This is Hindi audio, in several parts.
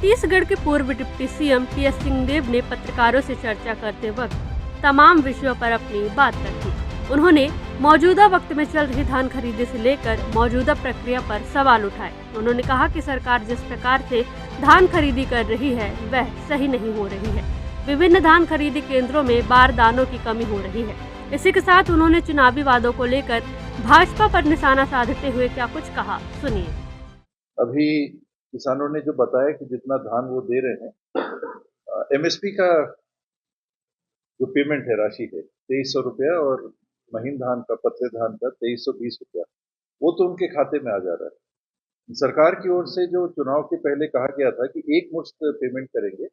छत्तीसगढ़ के पूर्व डिप्टी सीएम टी.एस. सिंहदेव ने पत्रकारों से चर्चा करते वक्त तमाम विषयों पर अपनी बात रखी। उन्होंने मौजूदा वक्त में चल रही धान खरीदी से लेकर मौजूदा प्रक्रिया पर सवाल उठाए। उन्होंने कहा कि सरकार जिस प्रकार से धान खरीदी कर रही है वह सही नहीं हो रही है। विभिन्न धान खरीदी केंद्रों में बारदानों की कमी हो रही है। इसी के साथ उन्होंने चुनावी वादों को लेकर भाजपा पर निशाना साधते हुए क्या कुछ कहा, सुनिए। अभी किसानों ने जो बताया कि जितना धान वो दे रहे हैं, एमएसपी का जो पेमेंट है, राशि है 2300 रुपया, और महीन धान का, पतले धान का 2320 रुपया, वो तो उनके खाते में आ जा रहा है। सरकार की ओर से जो चुनाव के पहले कहा गया था कि एक मुश्त पेमेंट करेंगे,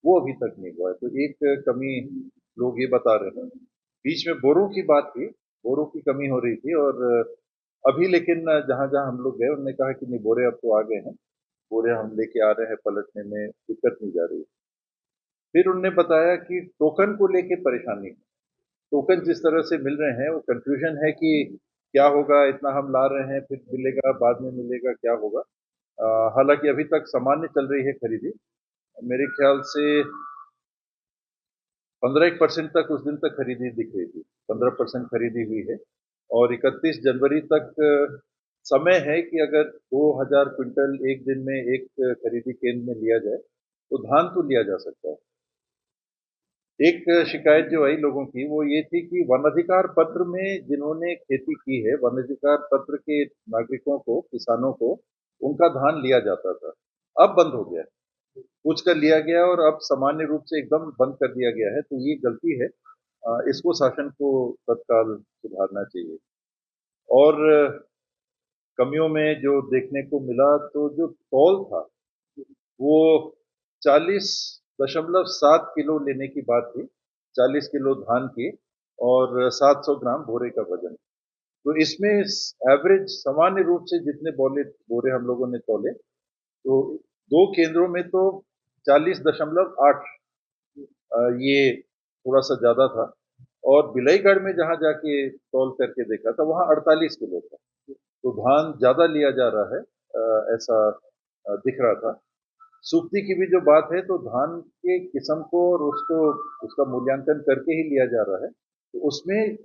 वो अभी तक नहीं हुआ है। तो एक कमी लोग ये बता रहे हैं। बीच में बोरों की बात थी, बोरों की कमी हो रही थी, और अभी लेकिन जहां जहां हम लोग गए उन्होंने कहा कि नहीं, बोरे अब तो आ गए हैं, बोरे हम लेके आ रहे हैं, पलटने में दिक्कत नहीं जा रही। फिर उन्होंने बताया कि टोकन को लेके परेशानी है। टोकन जिस तरह से मिल रहे हैं, वो कंफ्यूजन है कि क्या होगा, इतना हम ला रहे हैं, फिर मिलेगा, बाद में मिलेगा, क्या होगा। हालांकि अभी तक सामान्य चल रही है खरीदी। मेरे ख्याल से 15% तक उस दिन तक खरीदी दिख रही थी, 15% खरीदी हुई है। और 31 जनवरी तक समय है कि अगर 2000 क्विंटल एक दिन में एक खरीदी केंद्र में लिया जाए तो धान तो लिया जा सकता है। एक शिकायत जो आई लोगों की वो ये थी कि वन अधिकार पत्र में जिन्होंने खेती की है, वन अधिकार पत्र के नागरिकों को, किसानों को, उनका धान लिया जाता था। अब बंद हो गया, कुछ कर लिया गया और अब सामान्य रूप से एकदम बंद कर दिया गया है। तो ये गलती है, इसको शासन को तत्काल सुधारना चाहिए। और कमियों में जो देखने को मिला, तो जो तौल था वो 40.7 किलो लेने की बात थी, 40 किलो धान की और 700 ग्राम बोरे का वजन। तो इसमें एवरेज सामान्य रूप से जितने बोरे हम लोगों ने तौले, तो दो केंद्रों में तो 40.8 ये थोड़ा सा ज्यादा था, और बिलईगढ़ में जहां जाके तौल करके देखा था वहां 48 किलो था। तो धान ज्यादा लिया जा रहा है, ऐसा दिख रहा था। सूक्ति की भी जो बात है, तो धान के किस्म को और उसको, उसका मूल्यांकन करके ही लिया जा रहा है। तो उसमें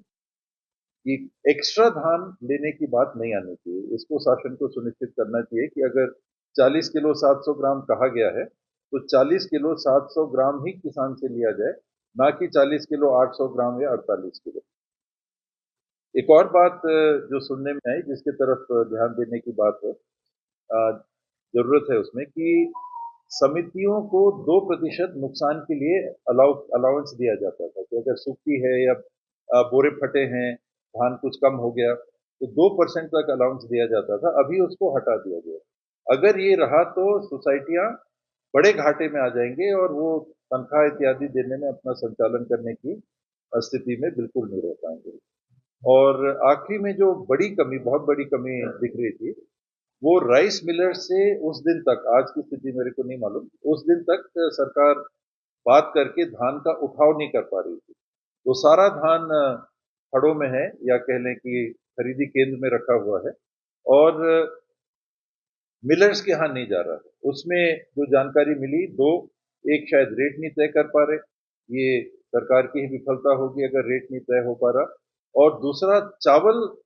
एक एक्स्ट्रा धान लेने की बात नहीं आनी चाहिए। इसको शासन को सुनिश्चित करना चाहिए कि अगर 40 किलो 700 ग्राम कहा गया है, तो 40 किलो 700 ग्राम ही किसान से लिया जाए, ना कि 40 किलो 800 ग्राम या 48 किलो। एक और बात जो सुनने में आई, जिसके तरफ ध्यान देने की बात है, जरूरत है उसमें, कि समितियों को 2% नुकसान के लिए अलाउंस दिया जाता था कि अगर सूखी है या बोरे फटे हैं, धान कुछ कम हो गया, तो 2% तक अलाउंस दिया जाता था। अभी उसको हटा दिया गया। अगर ये रहा तो सोसाइटियां बड़े घाटे में आ जाएंगे और वो तनख्वाह इत्यादि देने में, अपना संचालन करने की स्थिति में बिल्कुल नहीं रह पाएंगे। और आखिरी में जो बड़ी कमी, बहुत बड़ी कमी दिख रही थी, वो राइस मिलर से उस दिन तक, आज की स्थिति मेरे को नहीं मालूम, उस दिन तक सरकार बात करके धान का उठाव नहीं कर पा रही थी। तो सारा धान फड़ों में है, या कह लें कि खरीदी केंद्र में रखा हुआ है, और मिलर्स के यहाँ नहीं जा रहा है। उसमें जो जानकारी मिली, दो, एक शायद रेट नहीं तय कर पा रहे, ये सरकार की ही विफलता होगी अगर रेट नहीं तय हो पा रहा, और दूसरा चावल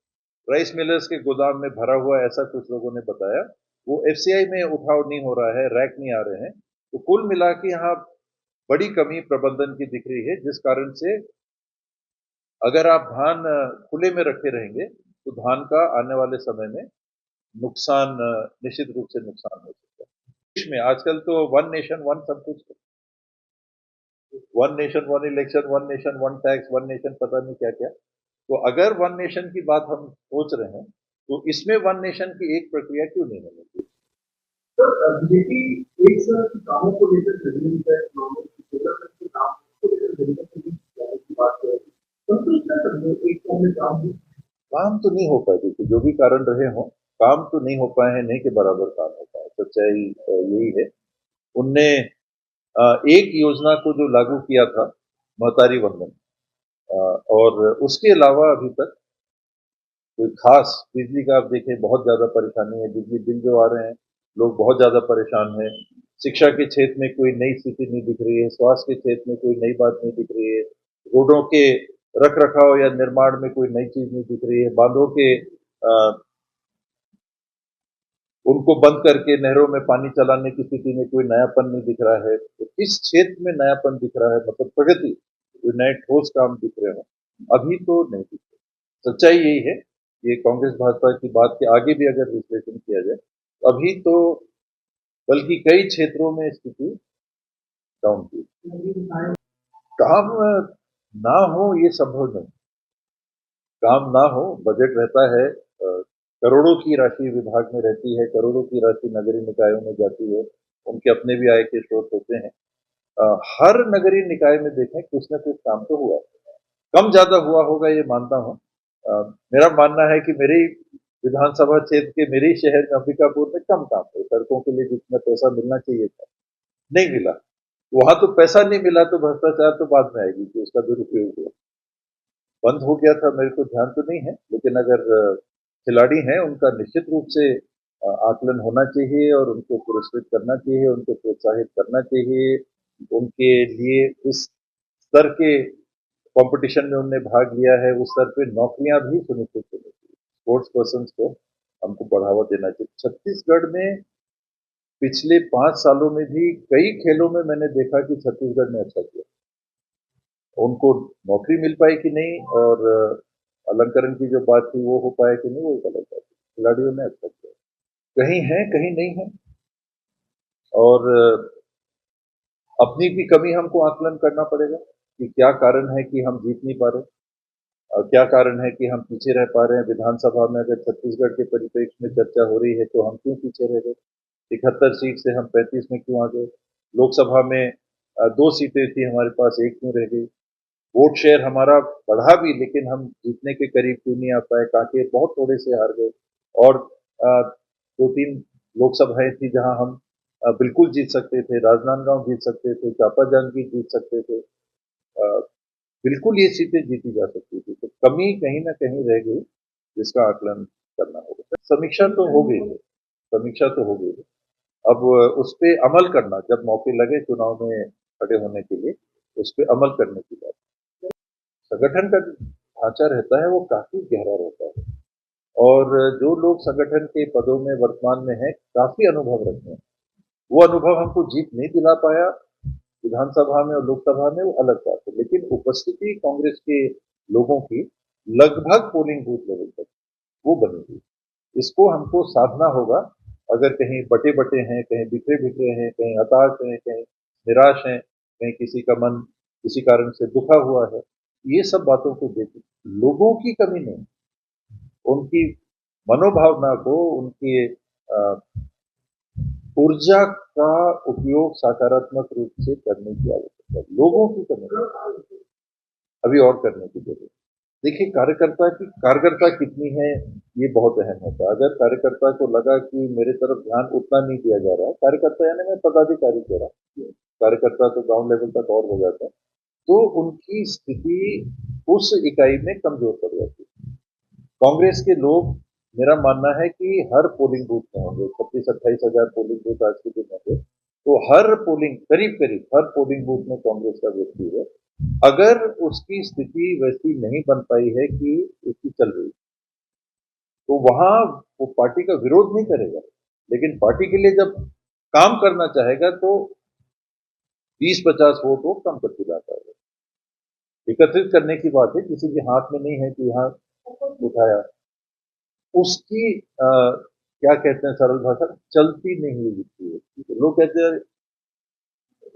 राइस मिलर्स के गोदाम में भरा हुआ, ऐसा कुछ लोगों ने बताया, वो एफसीआई में उठाव नहीं हो रहा है, रैक नहीं आ रहे हैं। तो कुल मिला के यहाँ बड़ी कमी प्रबंधन की दिख रही है, जिस कारण से अगर आप धान खुले में रखे रहेंगे तो धान का आने वाले समय में नुकसान, निश्चित रूप से नुकसान हो सकता है। देश में आजकल तो वन नेशन वन सब कुछ, one nation one election, one nation one tax, one nation पता नहीं क्या क्या। तो अगर वन नेशन की बात हम सोच रहे हैं, तो इसमें वन नेशन की एक प्रक्रिया क्यों नहीं होनी चाहिए? बीजेपी एक तरह के कामों को लेकर जमीन पर काम को लेकर की बात है, काम तो नहीं हो पाए, देखिए जो भी कारण रहे हों, काम तो नहीं हो पाए हैं, नहीं के बराबर काम हो पाए, सच्चाई यही है। उनने एक योजना को जो लागू किया था, महतारी वंदन, और उसके अलावा अभी तक कोई खास, बिजली का आप देखें बहुत ज्यादा परेशानी है, बिजली बिल जो आ रहे हैं, लोग बहुत ज्यादा परेशान हैं। शिक्षा के क्षेत्र में कोई नई स्थिति नहीं दिख रही है, स्वास्थ्य के क्षेत्र में कोई नई बात नहीं दिख रही है, रोडों के रख रखाव या निर्माण में कोई नई चीज नहीं दिख रही है, बांधों के उनको बंद करके नहरों में पानी चलाने की स्थिति में कोई नयापन नहीं दिख रहा है। तो इस क्षेत्र में नयापन दिख रहा है, मतलब प्रगति, कोई नए ठोस काम दिख रहे हो, अभी तो नहीं दिख रहे। सच्चाई यही है, ये कांग्रेस भाजपा की बात के आगे भी अगर विश्लेषण किया जाए, तो अभी तो बल्कि कई क्षेत्रों में स्थिति डाउन की। काम ना हो ये संभव नहीं, काम ना हो, बजट रहता है, करोड़ों की राशि विभाग में रहती है, करोड़ों की राशि नगरीय निकायों में जाती है, उनके अपने भी आय के स्रोत होते हैं। हर नगरीय निकाय में देखें कुछ न कुछ काम तो हुआ, कम ज्यादा हुआ होगा ये मानता हूँ। मेरा मानना है कि मेरे विधानसभा क्षेत्र के मेरे शहर में अंबिकापुर में कम काम हुए, सड़कों के लिए जितना पैसा मिलना चाहिए था नहीं मिला। वहां तो पैसा नहीं मिला तो भ्रष्टाचार तो बाद में आएगी कि उसका दुरुपयोग हुआ, बंद हो गया था, मेरे को ध्यान तो नहीं है, लेकिन अगर खिलाड़ी हैं उनका निश्चित रूप से आकलन होना चाहिए और उनको पुरस्कृत करना चाहिए, उनको प्रोत्साहित करना चाहिए, उनके लिए उस स्तर के कंपटीशन में उनने भाग लिया है, उस स्तर पे नौकरियां भी सुनिश्चित होनी चाहिए, स्पोर्ट्स पर्सन को हमको बढ़ावा देना चाहिए। छत्तीसगढ़ में पिछले 5 सालों में भी कई खेलों में मैंने देखा कि छत्तीसगढ़ ने अच्छा किया, उनको नौकरी मिल पाई कि नहीं और अलंकरण की जो बात थी वो हो पाया कि नहीं, वो एक अलग बात है। खिलाड़ियों ने अच्छा किया, कहीं है कहीं नहीं है, और अपनी भी कमी हमको आकलन करना पड़ेगा कि क्या कारण है कि हम जीत नहीं पा रहे, क्या कारण है कि हम पीछे रह पा रहे हैं। विधानसभा में अगर छत्तीसगढ़ के परिप्रेक्ष्य में चर्चा हो रही है तो हम क्यों पीछे रह गए, 71 सीट से हम 35 में क्यों आ गए, लोकसभा में 2 सीटें थी हमारे पास, 1 क्यों रह गई, वोट शेयर हमारा बढ़ा भी लेकिन हम जीतने के करीब क्यों नहीं आ पाए, कांकेर बहुत थोड़े से हार गए, और 2-3 लोकसभाएं थी जहां हम बिल्कुल जीत सकते थे, राजनांदगांव जीत सकते थे, चापा जांजगीर जीत सकते थे, बिल्कुल ये सीटें जीती जा सकती थी। तो कमी कहीं ना कहीं रह गई जिसका आकलन करना होगा। समीक्षा तो हो गई है, समीक्षा तो हो गई है, अब उस पर अमल करना, जब मौके लगे चुनाव में खड़े होने के लिए उस पर अमल करने की बात। संगठन का ढांचा रहता है वो काफी गहरा रहता है, और जो लोग संगठन के पदों में वर्तमान में हैं काफी अनुभव रखते हैं, वो अनुभव हमको जीत नहीं दिला पाया विधानसभा में और लोकसभा में, वो अलग बात है, लेकिन उपस्थिति कांग्रेस के लोगों की लगभग पोलिंग बूथ लेवल तक वो बनी हुई, इसको हमको साधना होगा। अगर कहीं बटे बटे हैं, कहीं बिखरे बिखरे हैं, कहीं हताश हैं, कहीं निराश हैं, कहीं किसी का मन किसी कारण से दुखा हुआ है, ये सब बातों को देख लोगों की कमी नहीं, उनकी मनोभावना को, उनकी ऊर्जा का उपयोग सकारात्मक रूप से करने की आवश्यकता है, लोगों की कमी नहीं, अभी और करने की जरूरत। देखिए, कार्यकर्ता की कारगरता कितनी है ये बहुत अहम होता है। अगर कार्यकर्ता को लगा कि मेरे तरफ ध्यान उतना नहीं दिया जा रहा है, कार्यकर्ता यानी मैं पदाधिकारी कह रहा हूँ, कार्यकर्ता तो गांव लेवल तक और हो जाता है, तो उनकी स्थिति उस इकाई में कमजोर पड़ जाती है। कांग्रेस के लोग, मेरा मानना है कि हर पोलिंग बूथ में होंगे, 26-28 हजार पोलिंग बूथ आज के दिन होंगे, तो हर पोलिंग करीब करीब हर पोलिंग बूथ में कांग्रेस का व्यक्ति है। अगर उसकी स्थिति वैसी नहीं बन पाई है कि उसकी चल रही, तो वहां वो पार्टी का विरोध नहीं करेगा, लेकिन पार्टी के लिए जब काम करना चाहेगा तो 20-50 वोट वो कम कर दिलाता है। एकत्रित करने की बात है, किसी के हाथ में नहीं है कि यहाँ उठाया, उसकी क्या कहते हैं सरल भाषा, चलती नहीं हुई दिखती है। लोग कहते हैं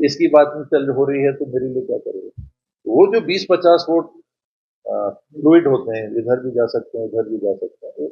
इसकी बात में चल हो रही है तो मेरे लिए क्या करेगा, तो वो जो 20-50 वोट फ्लूइड होते हैं, इधर भी जा सकते हैं उधर भी जा सकते हैं,